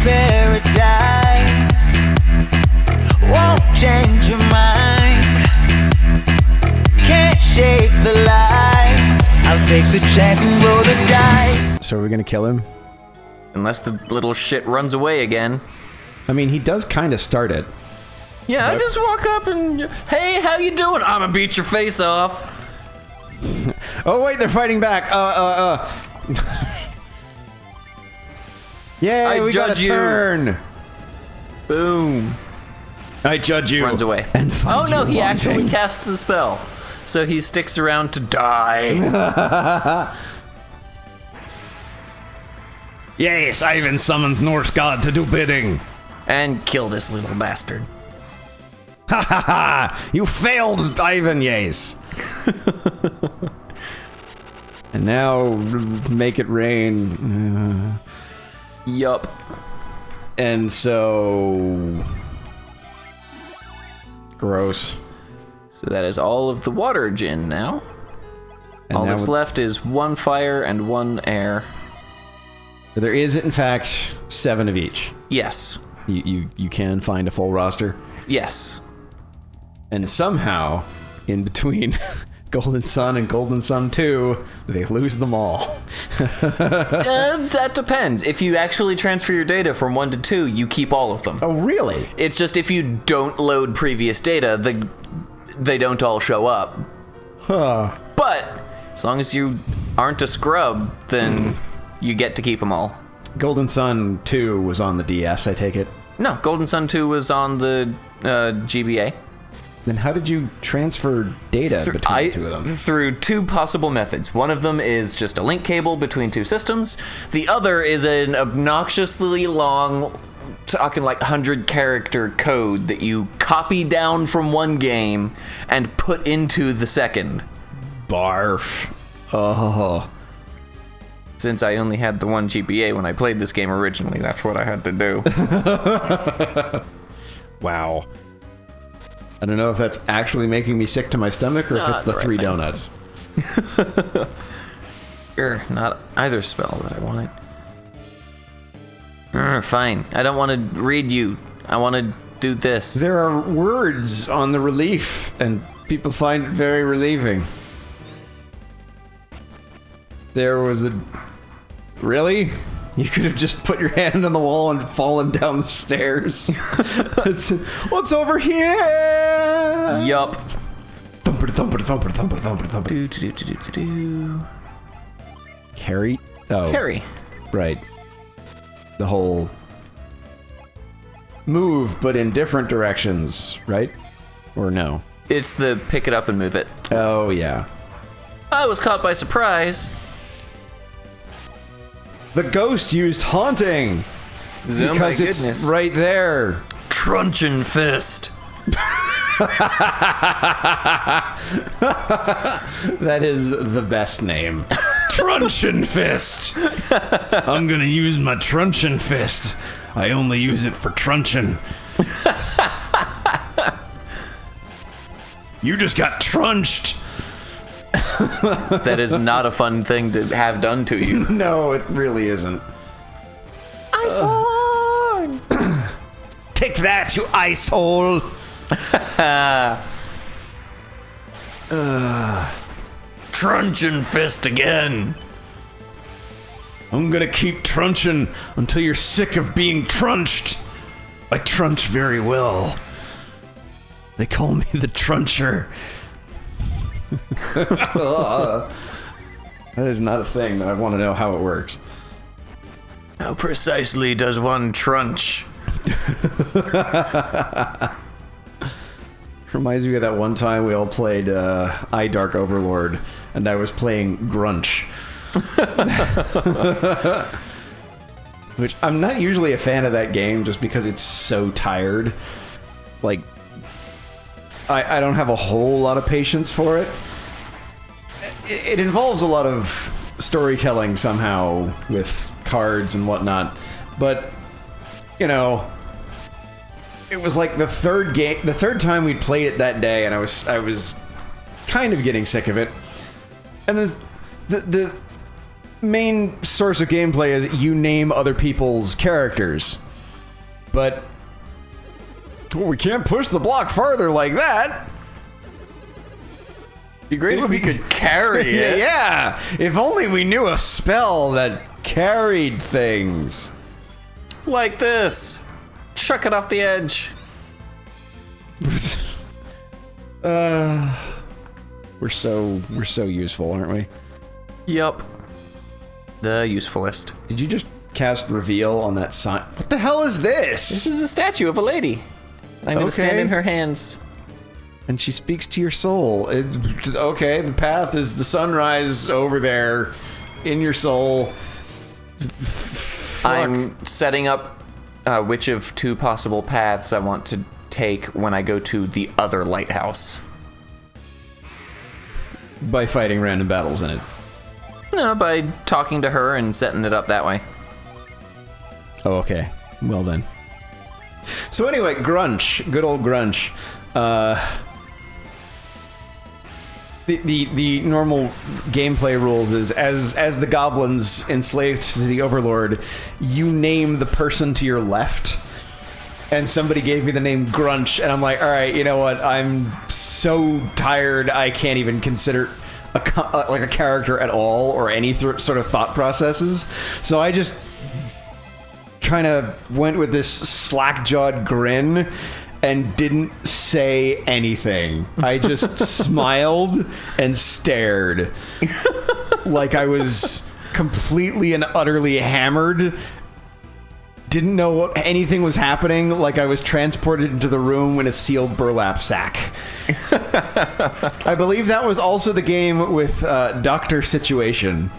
paradise won't change your mind. Can't shape the lights. I'll take the chance and roll the dice. So are we gonna kill him? Unless the little shit runs away again. I mean, he does kind of start it. Yeah, I just walk up and, hey, how you doing? I'm gonna beat your face off. Oh wait, they're fighting back. Yay, we got a turn. Boom. I judge you. Runs away. And oh no, he actually wanting. casts a spell. So he sticks around to die. Yes, Ivan summons Norse god to do bidding. And kill this little bastard. Ha ha ha! You failed, Ivan, yes. And now make it rain. Yup. And so... Gross. So that is all of the water djinn now. And all now that's left is 1 fire and 1 air. There is, in fact, 7 of each. Yes. You can find a full roster. Yes. And somehow, in between Golden Sun and Golden Sun 2, they lose them all. That depends. If you actually transfer your data from 1 to 2, you keep all of them. Oh, really? It's just if you don't load previous data, they don't all show up. Huh. But as long as you aren't a scrub, then you get to keep them all. Golden Sun 2 was on the DS, I take it? No, Golden Sun 2 was on the GBA. Then how did you transfer data between the two of them? Through 2 possible methods. One of them is just a link cable between 2 systems. The other is an obnoxiously long, talking like 100-character code that you copy down from one game and put into the second. Barf. Oh. Since I only had the 1 GBA when I played this game originally, that's what I had to do. Wow. I don't know if that's actually making me sick to my stomach or if it's the right 3 thing. donuts. Not either spell that I wanted. Fine. I don't want to read you. I want to do this. There are words on the relief, and people find it very relieving. There was a... Really? You could have just put your hand on the wall and fallen down the stairs. What's over here? Yup. Thumper, thumper, thumper, thumper, thumper, thumper. Do. Carry? Oh. Carry. Right. The whole... Move, but in different directions, right? Or no? It's the pick it up and move it. Oh, yeah. I was caught by surprise. The ghost used haunting! Oh Because my it's goodness. right there. Truncheon fist. That is the best name. Truncheon fist! I'm gonna use my truncheon fist. I only use it for truncheon. You just got trunched. That is not a fun thing to have done to you. No, it really isn't. Ice horn! Take that, you ice hole! Truncheon fist again. I'm gonna keep trunching until you're sick of being trunched. I trunch very well. They call me the truncher. That is not a thing, but I want to know how it works. How precisely does one trunch? Reminds me of that one time we all played I Dark Overlord, and I was playing Grunch. Which, I'm not usually a fan of that game, just because it's so tired. Like, I don't have a whole lot of patience for it. It involves a lot of storytelling somehow, with cards and whatnot, but, you know... It was like the third time we'd played it that day, and I was kind of getting sick of it. And the main source of gameplay is you name other people's characters. But we can't push the block farther like that. It'd be great if we could carry it. Yeah, if only we knew a spell that carried things. Like this. Chuck it off the edge. We're so useful, aren't we? Yup. The usefulest. Did you just cast reveal on that sign? What the hell is this? This is a statue of a lady. I'm going to stand in her hands. And she speaks to your soul. Okay, the path is the sunrise over there in your soul. I'm setting up which of two possible paths I want to take when I go to the other lighthouse. By fighting random battles in it. No, by talking to her and setting it up that way. Oh, okay. Well then. So anyway, Grunch. Good old Grunch. The normal gameplay rules is as the goblins enslaved to the Overlord, you name the person to your left. And somebody gave me the name Grunch, and I'm like, all right, you know what? I'm so tired, I can't even consider a character at all, or any sort of thought processes. So I just kind of went with this slack-jawed grin and didn't say anything. I just smiled and stared like I was completely and utterly hammered. Didn't know what anything was happening, like I was transported into the room in a sealed burlap sack. I believe that was also the game with Dr. Situation.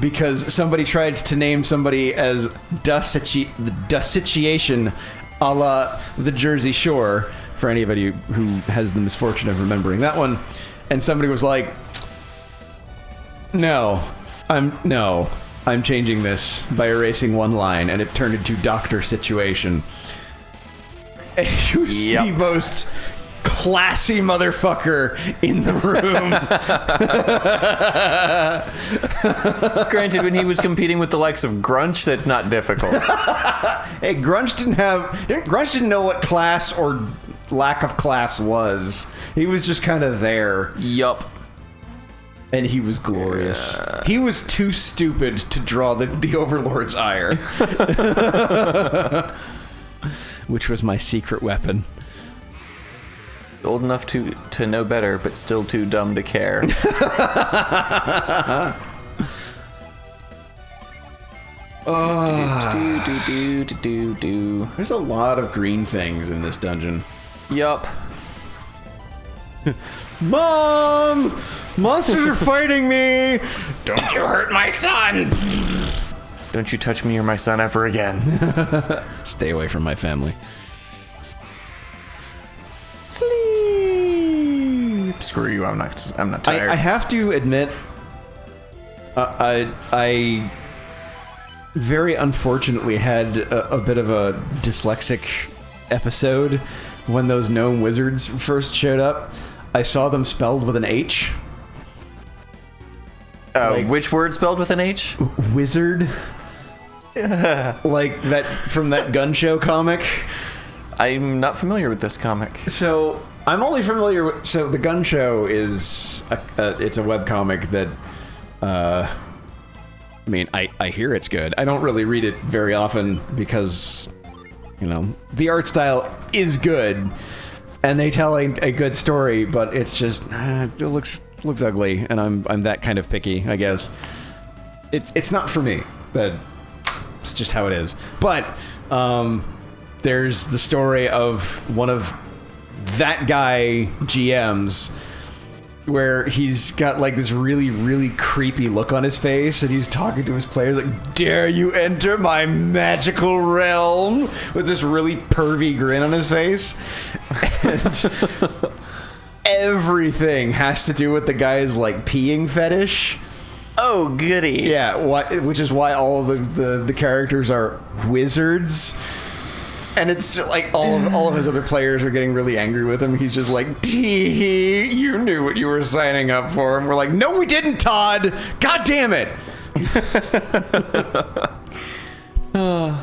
Because somebody tried to name somebody as Da Situation a la the Jersey Shore, for anybody who has the misfortune of remembering that one. And somebody was like, No, I'm changing this by erasing one line, and it turned into Dr. Situation. And he was the most classy motherfucker in the room. Granted, when he was competing with the likes of Grunch, that's not difficult. Hey, Grunch didn't know what class or lack of class was. He was just kind of there. Yup. And he was glorious. He was too stupid to draw the Overlord's ire. Which was my secret weapon. Old enough to know better, but still too dumb to care. There's a lot of green things in this dungeon. Yup. Mom! Monsters are fighting me! Don't you hurt my son! Don't you touch me or my son ever again. Stay away from my family. Sleep. Screw you, I'm not tired. I have to admit, I very unfortunately had a bit of a dyslexic episode when those gnome wizards first showed up. I saw them spelled with an H. Which word spelled with an H? Wizard. Like that from that gun show comic. I'm not familiar with this comic. So I'm only familiar with. So the gun show is it's a webcomic that. I mean, I hear it's good. I don't really read it very often because, you know, the art style is good, and they tell a good story, but it's just it looks ugly, and I'm that kind of picky, I guess. It's not for me. It's just how it is. But there's the story of one of that guy GM's where he's got like this really, really creepy look on his face, and he's talking to his players like, "Dare you enter my magical realm?" with this really pervy grin on his face. And everything has to do with the guy's like peeing fetish. Oh, goody. Yeah, which is why all of the characters are wizards. And it's just like all of his other players are getting really angry with him. He's just like, "Tee, you knew what you were signing up for." And we're like, "No, we didn't, Todd. God damn it."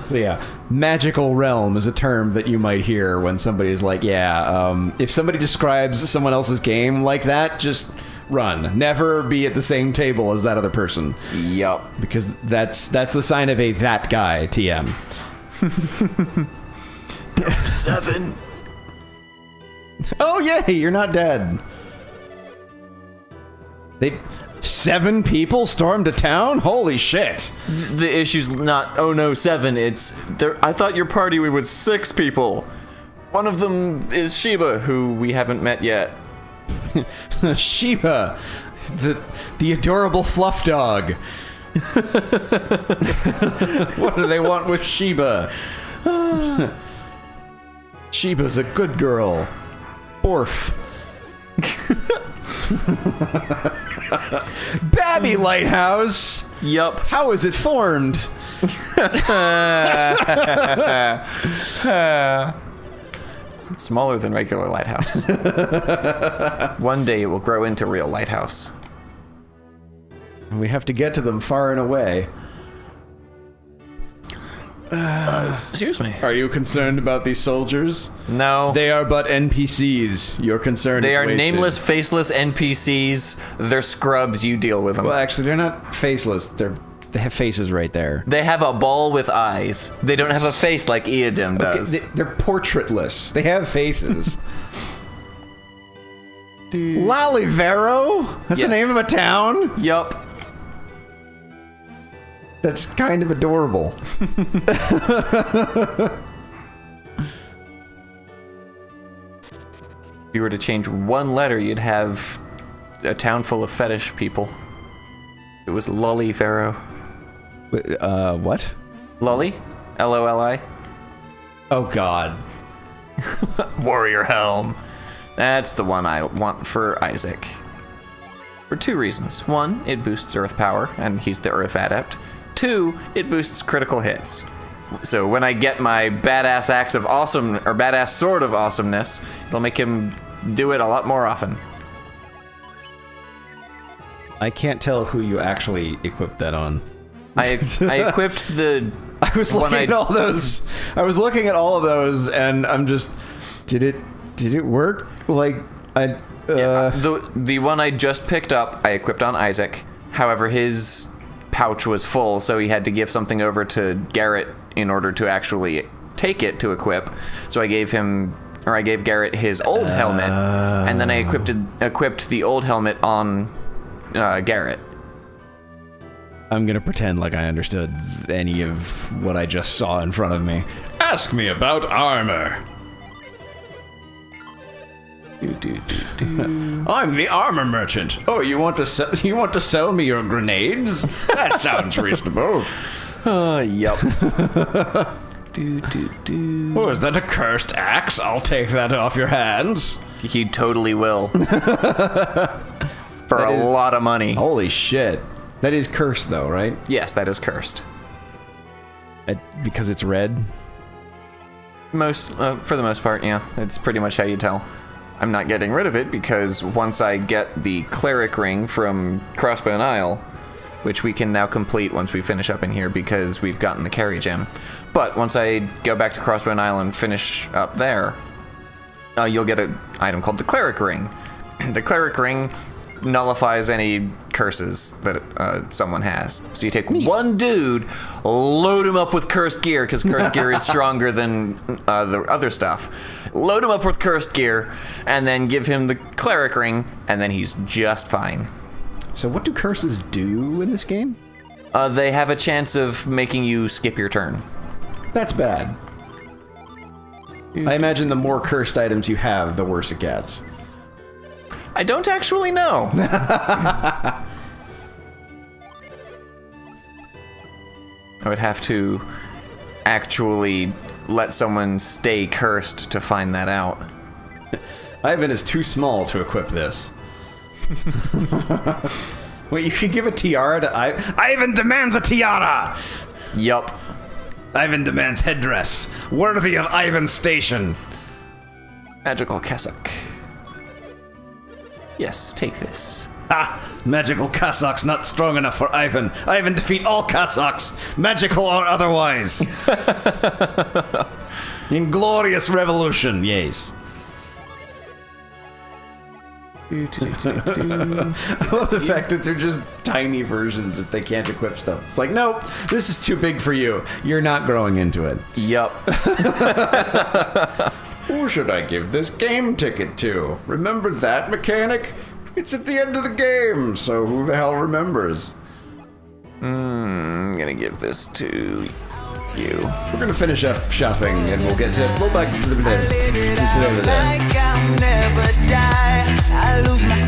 So yeah, magical realm is a term that you might hear when somebody's like, if somebody describes someone else's game like that, just run. Never be at the same table as that other person. Yup. Because that's the sign of a that guy TM. 7. Oh yay, you're not dead. 7 people stormed a town? Holy shit. The issue's not, oh no, 7. It's, I thought your party was 6 people. One of them is Sheba, who we haven't met yet. Sheba, the adorable fluff dog. What do they want with Sheba? Sheba's a good girl. Borf. Babby Lighthouse. Yup. How is it formed? It's smaller than regular lighthouse. One day it will grow into real lighthouse. We have to get to them far and away. Excuse me. Are you concerned about these soldiers? No. They are but NPCs. Your concern They is are wasted. nameless, faceless NPCs. They're scrubs. You deal with them. Well, actually, they're not faceless. They have faces right there. They have a ball with eyes. They don't have a face like Eodym does. Okay, they're portraitless. They have faces. Lollivero? That's the Yes. name of a town? Yup. That's kind of adorable. If you were to change one letter, you'd have a town full of fetish people. It was Lollivero. What? Lolly? L-O-L-I? Oh, God. Warrior Helm. That's the one I want for Isaac. For 2 reasons. 1, it boosts Earth power, and he's the Earth adept. 2, it boosts critical hits. So when I get my badass axe of awesome, or badass sword of awesomeness, it'll make him do it a lot more often. I can't tell who you actually equipped that on. I equipped the. I was looking at all those. I was looking at all of those, and I'm just. Did it work? Like the one I just picked up, I equipped on Isaac. However, his pouch was full, so he had to give something over to Garrett in order to actually take it to equip. So I gave Garrett his old helmet, and then I equipped the old helmet on Garrett. I'm gonna pretend like I understood any of what I just saw in front of me. Ask me about armor. I'm the armor merchant. Oh, you want to sell me your grenades? That sounds reasonable. Yup. Oh, is that a cursed axe? I'll take that off your hands. He totally will. For a lot of money. Holy shit. That is cursed, though, right? Yes, that is cursed. Because it's red? For the most part, yeah. It's pretty much how you tell. I'm not getting rid of it because once I get the cleric ring from Crossbow Isle, which we can now complete once we finish up in here because we've gotten the carry gem. But once I go back to Crossbow Isle and finish up there, you'll get an item called the cleric ring. The cleric ring nullifies any curses that someone has. So you take one dude, load him up with cursed gear, because cursed gear is stronger than the other stuff. Load him up with cursed gear, and then give him the cleric ring, and then he's just fine. So what do curses do in this game? They have a chance of making you skip your turn. That's bad. I imagine the more cursed items you have, the worse it gets. I don't actually know. I would have to actually let someone stay cursed to find that out. Ivan is too small to equip this. Wait, you can give a tiara to Ivan? Ivan demands a tiara! Yup. Ivan demands headdress, worthy of Ivan's station. Magical cassock. Yes, take this. Ha! Magical Cossacks not strong enough for Ivan. Ivan defeat all Cossacks, magical or otherwise. Inglorious revolution, yes. I love the fact that they're just tiny versions that they can't equip stuff. It's like, nope, this is too big for you. You're not growing into it. Yup. Who should I give this game ticket to? Remember that mechanic? It's at the end of the game, so who the hell remembers? I'm gonna give this to you. We're gonna finish up shopping and we'll get to back to the Live it out like I'll never die. I lose my